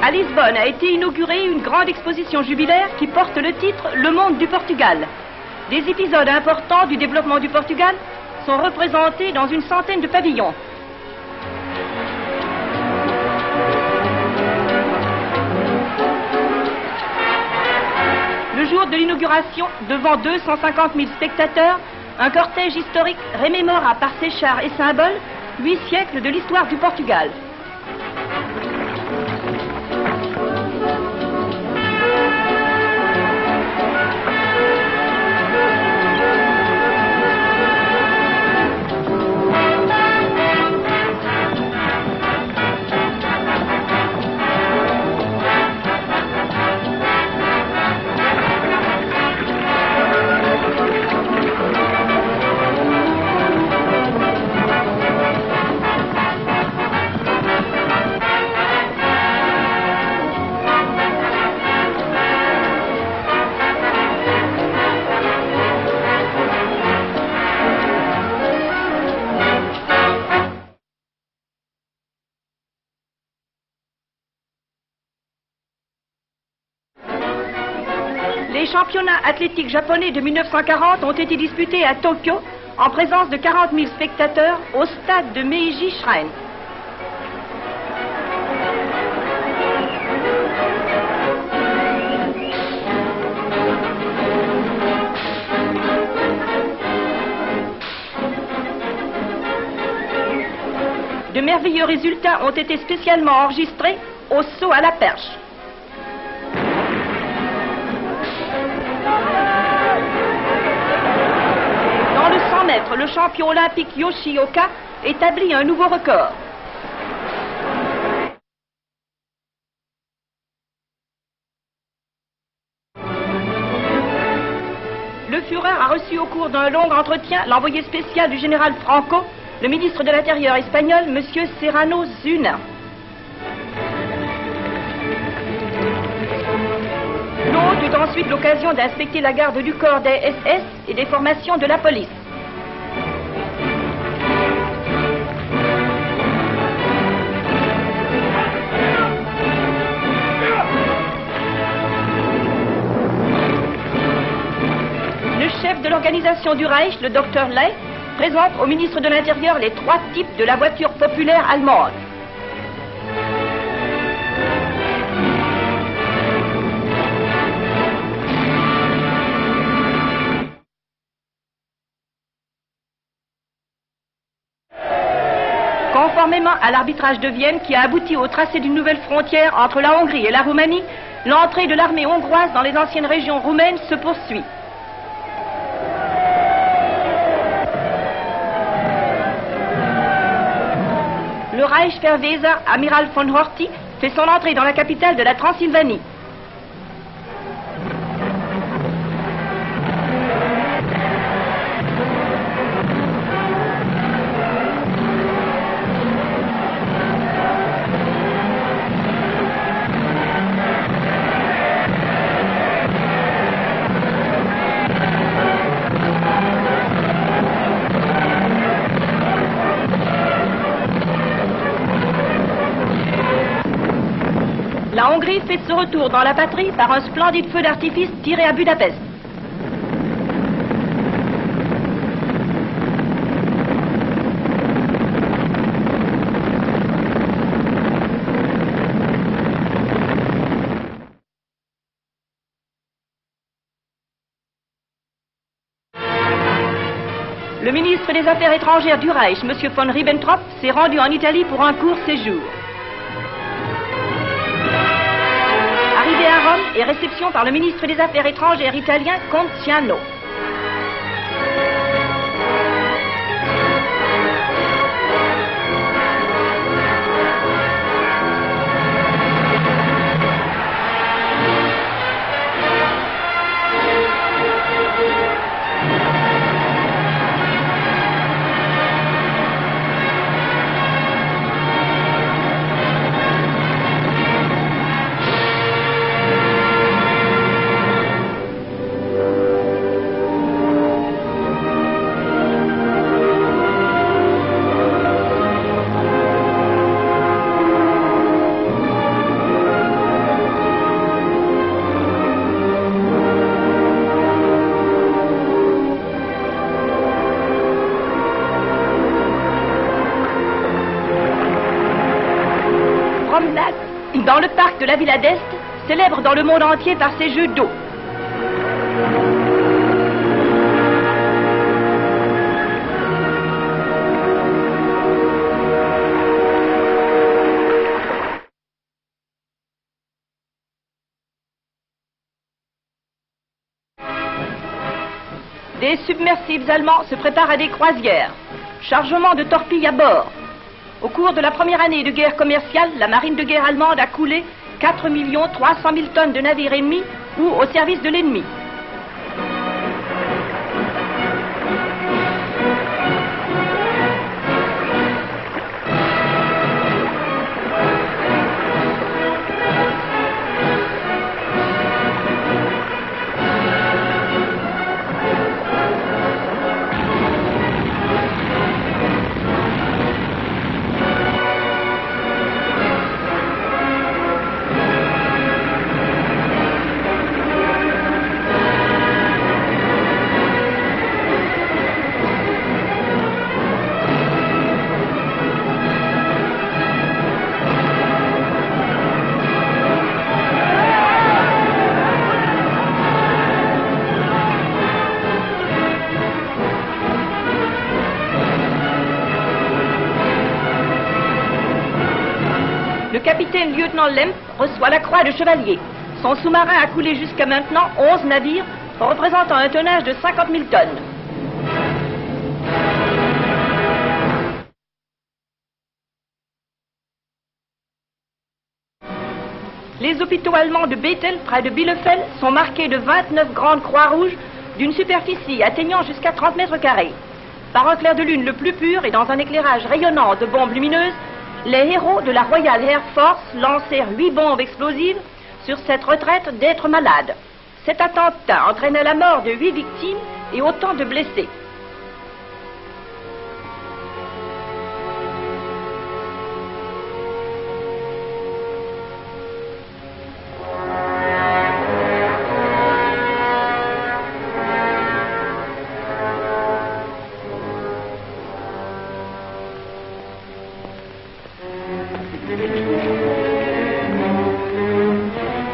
À Lisbonne a été inaugurée une grande exposition jubilaire qui porte le titre « Le monde du Portugal ». Des épisodes importants du développement du Portugal sont représentés dans une centaine de pavillons. Le jour de l'inauguration, devant 250 000 spectateurs, un cortège historique remémora par ses chars et symboles 8 siècles de l'histoire du Portugal. Les championnats athlétiques japonais de 1940 ont été disputés à Tokyo en présence de 40 000 spectateurs au stade de Meiji Shrine. De merveilleux résultats ont été spécialement enregistrés au saut à la perche. Dans le 100 mètres, le champion olympique Yoshioka établit un nouveau record. Le Führer a reçu au cours d'un long entretien l'envoyé spécial du général Franco, le ministre de l'Intérieur espagnol, M. Serrano Zuna. L'hôte eut ensuite l'occasion d'inspecter la garde du corps des SS et des formations de la police. Le chef de l'organisation du Reich, le Dr Ley, présente au ministre de l'Intérieur les 3 types de la voiture populaire allemande. Conformément à l'arbitrage de Vienne qui a abouti au tracé d'une nouvelle frontière entre la Hongrie et la Roumanie, l'entrée de l'armée hongroise dans les anciennes régions roumaines se poursuit. Le Reichswehrweser, amiral von Horthy, fait son entrée dans la capitale de la Transylvanie. La Hongrie fait ce retour dans la patrie par un splendide feu d'artifice tiré à Budapest. Le ministre des Affaires étrangères du Reich, M. von Ribbentrop, s'est rendu en Italie pour un court séjour. Arrivé à Rome et réception par le ministre des Affaires étrangères italien, Contiano. promenade dans le parc de la Villa d'Est, célèbre dans le monde entier par ses jeux d'eau. Des submersibles allemands se préparent à des croisières. Chargement de torpilles à bord. Au cours de la première année de guerre commerciale, la marine de guerre allemande a coulé 4 300 000 tonnes de navires ennemis ou au service de l'ennemi. Le capitaine lieutenant Lemp reçoit la croix de chevalier. Son sous-marin a coulé jusqu'à maintenant 11 navires, représentant un tonnage de 50 000 tonnes. Les hôpitaux allemands de Bethel, près de Bielefeld, sont marqués de 29 grandes croix rouges d'une superficie atteignant jusqu'à 30 mètres carrés. Par un clair de lune le plus pur et dans un éclairage rayonnant de bombes lumineuses, les héros de la Royal Air Force lancèrent 8 bombes explosives sur cette retraite d'êtres malades. Cet attentat entraîna la mort de 8 victimes et autant de blessés.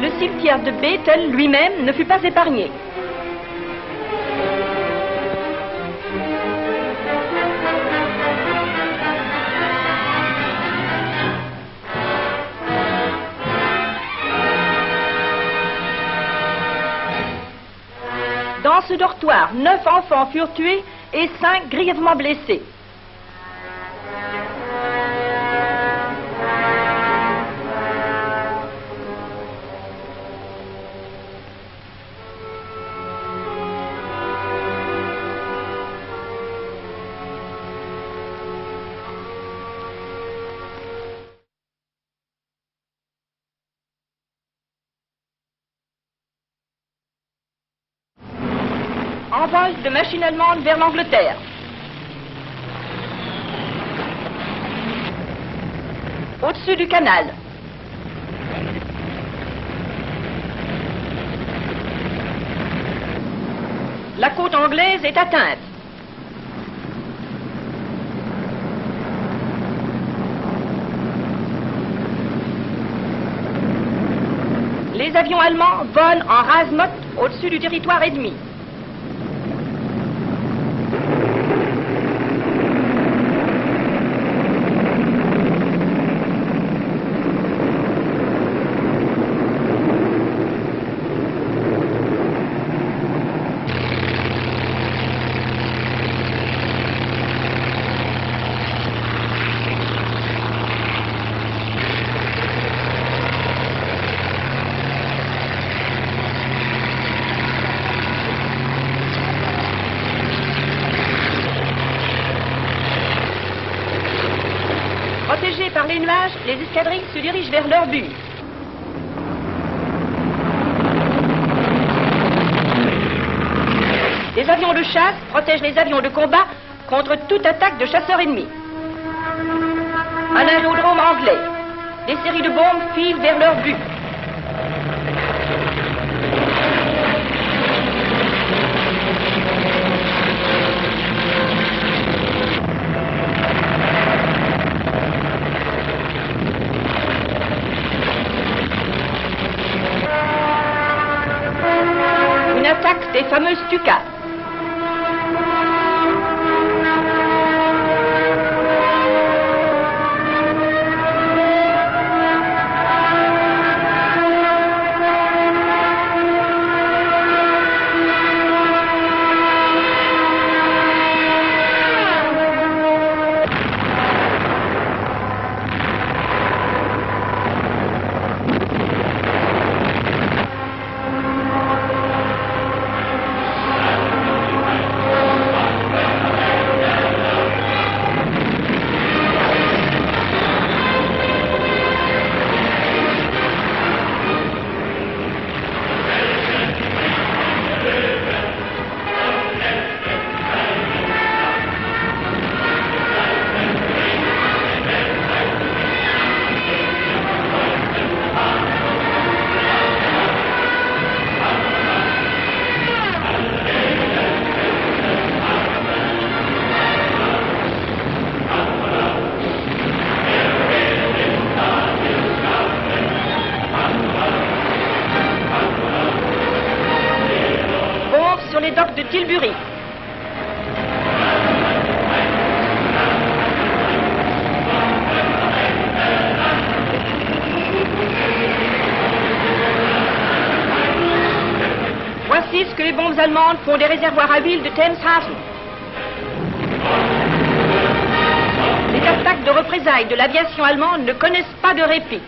Le cimetière de Bethel lui-même ne fut pas épargné. Dans ce dortoir, 9 enfants furent tués et 5 grièvement blessés. Envol de machines allemandes vers l'Angleterre. Au-dessus du canal. La côte anglaise est atteinte. Les avions allemands volent en rase-motte au-dessus du territoire ennemi. Protégés par les nuages, les escadrilles se dirigent vers leur but. Les avions de chasse protègent les avions de combat contre toute attaque de chasseurs ennemis. Un aérodrome anglais. Des séries de bombes filent vers leur but. les fameuses Stuka. Les docks de Tilbury. Voici ce que les bombes allemandes font des réservoirs à huile de Thames-Hafen. Les attaques de représailles de l'aviation allemande ne connaissent pas de répit.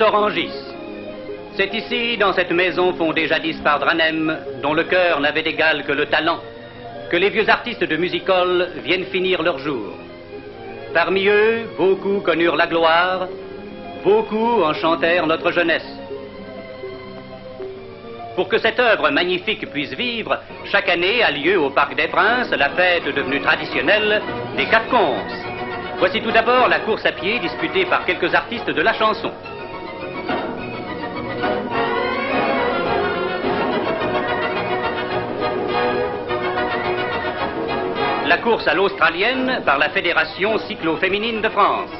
Orangis. C'est ici, dans cette maison fondée jadis par Dranem, dont le cœur n'avait d'égal que le talent, que les vieux artistes de music-hall viennent finir leur jour. Parmi eux, beaucoup connurent la gloire, beaucoup enchantèrent notre jeunesse. Pour que cette œuvre magnifique puisse vivre, chaque année a lieu au Parc des Princes la fête devenue traditionnelle des 4 Conces. Voici tout d'abord la course à pied disputée par quelques artistes de la chanson. La course à l'australienne par la Fédération cyclo-féminine de France.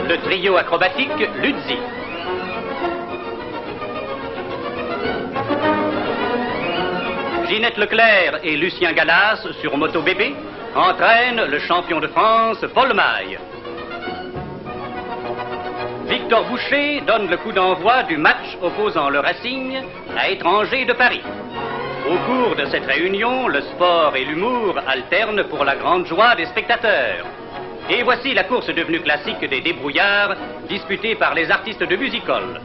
Le trio acrobatique Luzzi. Ginette Leclerc et Lucien Gallas sur moto bébé entraînent le champion de France Paul Maille. Victor Boucher donne le coup d'envoi du match opposant le Racing à Étrangers de Paris. Au cours de cette réunion, le sport et l'humour alternent pour la grande joie des spectateurs. Et voici la course devenue classique des débrouillards, disputée par les artistes de music-hall.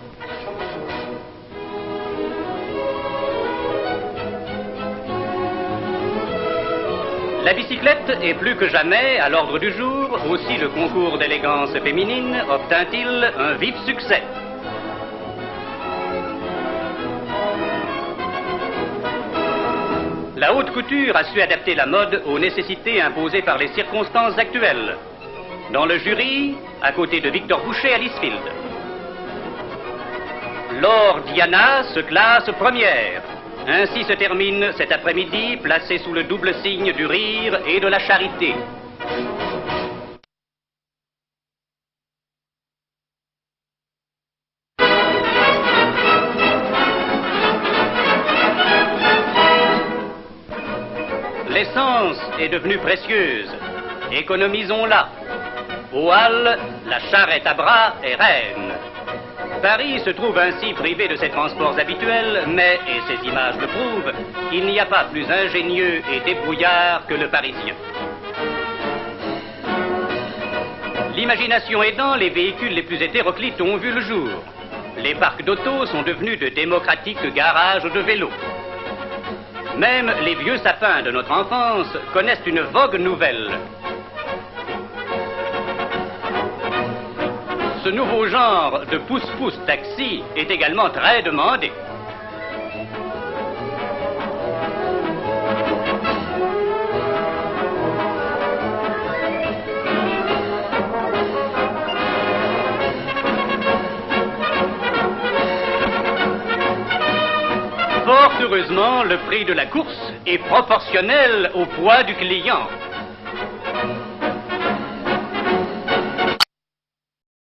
La bicyclette est plus que jamais à l'ordre du jour, aussi le concours d'élégance féminine obtint-il un vif succès. La haute couture a su adapter la mode aux nécessités imposées par les circonstances actuelles. Dans le jury, à côté de Victor Boucher à Lisfield. Laure Diana se classe première. Ainsi se termine cet après-midi placé sous le double signe du rire et de la charité. L'essence est devenue précieuse. Économisons-la. Aux Halles, la charrette à bras est reine. Paris se trouve ainsi privé de ses transports habituels, mais, et ces images le prouvent, il n'y a pas plus ingénieux et débrouillard que le Parisien. L'imagination aidant, les véhicules les plus hétéroclites ont vu le jour. les parcs d'auto sont devenus de démocratiques garages de vélos. Même les vieux sapins de notre enfance connaissent une vogue nouvelle. Ce nouveau genre de pousse-pousse taxi est également très demandé. Fort heureusement, le prix de la course est proportionnel au poids du client.